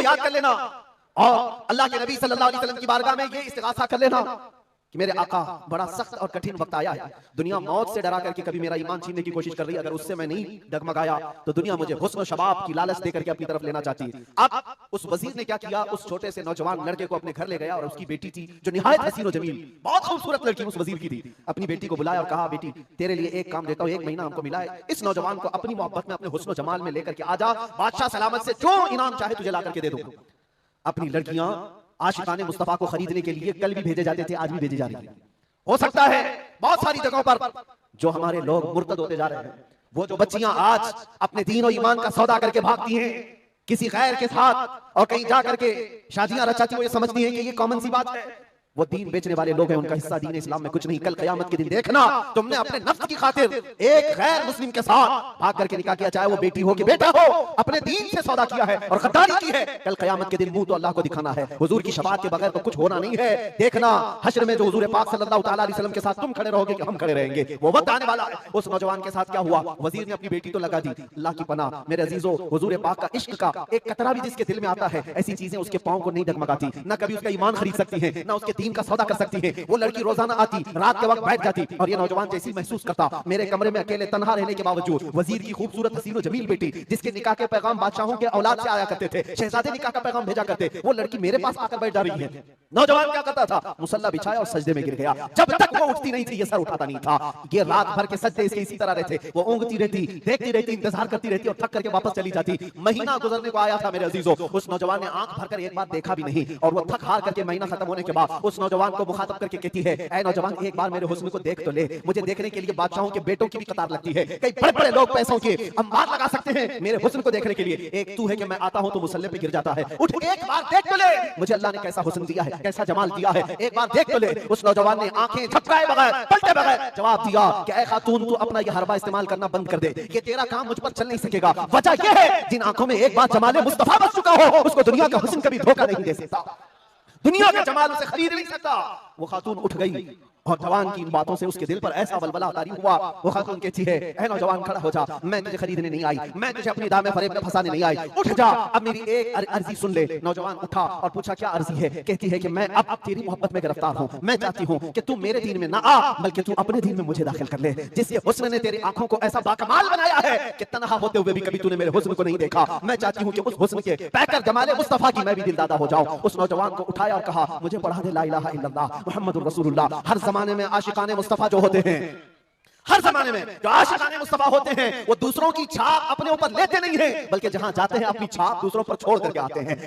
याद कर लेना और अल्लाह के नबी सल्लल्लाहु अलैहि वसल्लम की बारगाह में ये इस्तिगासा कर लेना कि मेरे आका बड़ा सख्त और कठिन वक्त आया है, दुनिया मौत से डरा करके कभी मेरा ईमान छीनने की कोशिश कर रही है, अगर उससे मैं नहीं डगमगाया तो दुनिया मुझे हुस्न शबाब की लालच देकर के अपनी तरफ लेना चाहती है। अब उस वजीर ने क्या किया, उस छोटे से नौजवान लड़के को अपने घर ले गया और उसकी बेटी थी जो निहायत हसीन और जमील, बहुत खूबसूरत लड़की उस वजीर की थी, अपनी बेटी को बुलाया और कहा बेटी तेरे लिए एक काम देता हूं, 1 महीना हमको मिला है, इस नौजवान को अपनी मोहब्बत में अपने हुस्न जमाल में लेकर के आजा, बादशाह सलामत से जो इनाम चाहे तुझे ला करके दे दूंगा। अपनी लड़कियां आशिकाने मुस्तफा को खरीदने के लिए कल भी भेजे जाते थे, आज भी भेजी जा रही है। हो सकता है बहुत सारी जगहों पर जो हमारे लोग मुर्तद होते जा रहे हैं, वो जो बच्चियां आज अपने दीन और ईमान का सौदा करके भागती हैं किसी गैर के साथ और कहीं जा करके शादियां रचाती, वो ये समझती हैं कि ये कॉमन सी बात है, वो दीन बेचने वाले लोग हैं, उनका हिस्सा दीन इस्लाम में कुछ नहीं। कल क़यामत के दिन देखना तुमने अपने नफ्स की खातिर एक गैर मुस्लिम के साथ भाग करके निकाह किया, चाहे वो बेटी हो कि बेटा हो, अपने दीन से सौदा किया है और गद्दारी की है, कल क़यामत के दिन मुंह तो अल्लाह को दिखाना है। हुजूर की शफाअत के बगैर तो कुछ होना नहीं है। देखना हश्र में जो हुजूर पाक सल्लल्लाहु तआला अलैहि वसल्लम के साथ तुम खड़े रहोगे कि हम खड़े रहेंगे, वो वक्त आने वाला है। उस नौजवान के साथ क्या हुआ, वजीर ने अपनी बेटी तो लगा दी, अल्लाह की पनाह मेरे अजीजों, हुजूर पाक का इश्क का एक कतरा भी जिसके दिल में आता है, ऐसी चीजें उसके पांव को नहीं डगमगाती, ना कभी उसका ईमान खरीद सकती है, ना उसके दीन का सौदा कर सकती है। वो लड़की रोजाना आती, रात के वक्त बैठ जाती और ये नौजवान जैसी महसूस करता मेरे कमरे में अकेले तन्हा रहने के बावजूद वजीर की खूबसूरत हसीन और जमील बेटी, जिसके निकाह के पैगाम बादशाहों के औलाद से आया करते थे, शहजादे निकाह का पैगाम भेजा करते, वो लड़की मेरे पास आकर बैठ जा रही है। नौजवान क्या करता था, मुसल्ला बिछाया और सजदे में गिर गया। जब तक वो उठती नहीं थी ये सर उठाता नहीं था। ये रात भर के सजदे इसके इसी तरह रहते, वो ऊँगती रहती, देखती रहती, इंतजार करती रहती और थक करके वापस चली जाती। महीना गुजरने को आया था मेरे अजीजों, उस नौजवान ने आंख भरकर एक बार देखा भी नहीं और वो थक हार करके महीना खत्म होने के बाद उस नौजवान को मुखातब करके कहती है, ऐ नौजवान एक बार मेरे हुस्न को देख तो ले, मुझे देखने के लिए बादशाहों के बेटों की भी कतार लगती है, कई बड़े बड़े लोग पैसों के अंबार लगा सकते हैं मेरे हुस्न को देखने के लिए, एक तू है कि मैं आता हूं तो मुसल्ले पे गिर जाता है, उठ एक बार देख तो ले, मुझे अल्लाह ने कैसा हुस्न दिया है, कैसा जमाल दिया है, एक बार देख तो ले। उस नौजवान ने आंखें झपकाए बगैर, पलटे बगैर जवाब दिया कि ऐ खातून तू अपना ये हरबा इस्तेमाल करना बंद कर दे, ये तेरा काम मुझ पर चल नहीं सकेगा। वजह यह है जिन आंखों में एक बार जमाले मुस्तफा बस चुका हो उसको दुनिया का हुस्न कभी धोखा नहीं दे सकता, दुनिया का जमाल उसे खरीद नहीं सकता। वो खातून उठ गई और जवान की इन बातों से उसके दिल पर ऐसा बलबला तारी हुआ। वो खातून कहती है, ऐ नौजवान खड़ा हो जा, मैं तुझे खरीदने नहीं आई, मैं तुझे अपनी दाम में फरेब में फंसाने नहीं आई, उठ जा, अब मेरी एक अर्जी सुन ले। नौजवान उठा और पूछा क्या अर्जी है। कहती है कि मैं अब तेरी मोहब्बत में गिरफ्तार हूँ, मैं चाहती हूँ कि तू मेरे दीन में ना आ बल्कि तू अपने दीन में मुझे दाखिल कर ले। जिस हुस्न ने तेरी आंखों को ऐसा बाकमाल बनाया है कि तन्हा होते हुए भी कभी तूने मेरे हुस्न को नहीं देखा, मैं चाहती हूँ कि उस हुस्न के पैकर जमाले मुस्तफा की मैं भी दिलदादा हो जाऊं। उस नौजवान को उठाया और कहा, मुझे पढ़ा दे ला इलाहा इल्लल्लाह मुहम्मदुर रसूलुल्लाह। हर जमाने में आशिकाने मुस्तफा जो होते हैं, हर जमाने में जो आशिकाने मुस्तफा होते हैं, वो दूसरों की छाप अपने ऊपर लेते नहीं हैं बल्कि जहां जाते हैं अपनी छाप दूसरों पर छोड़ करके आते हैं।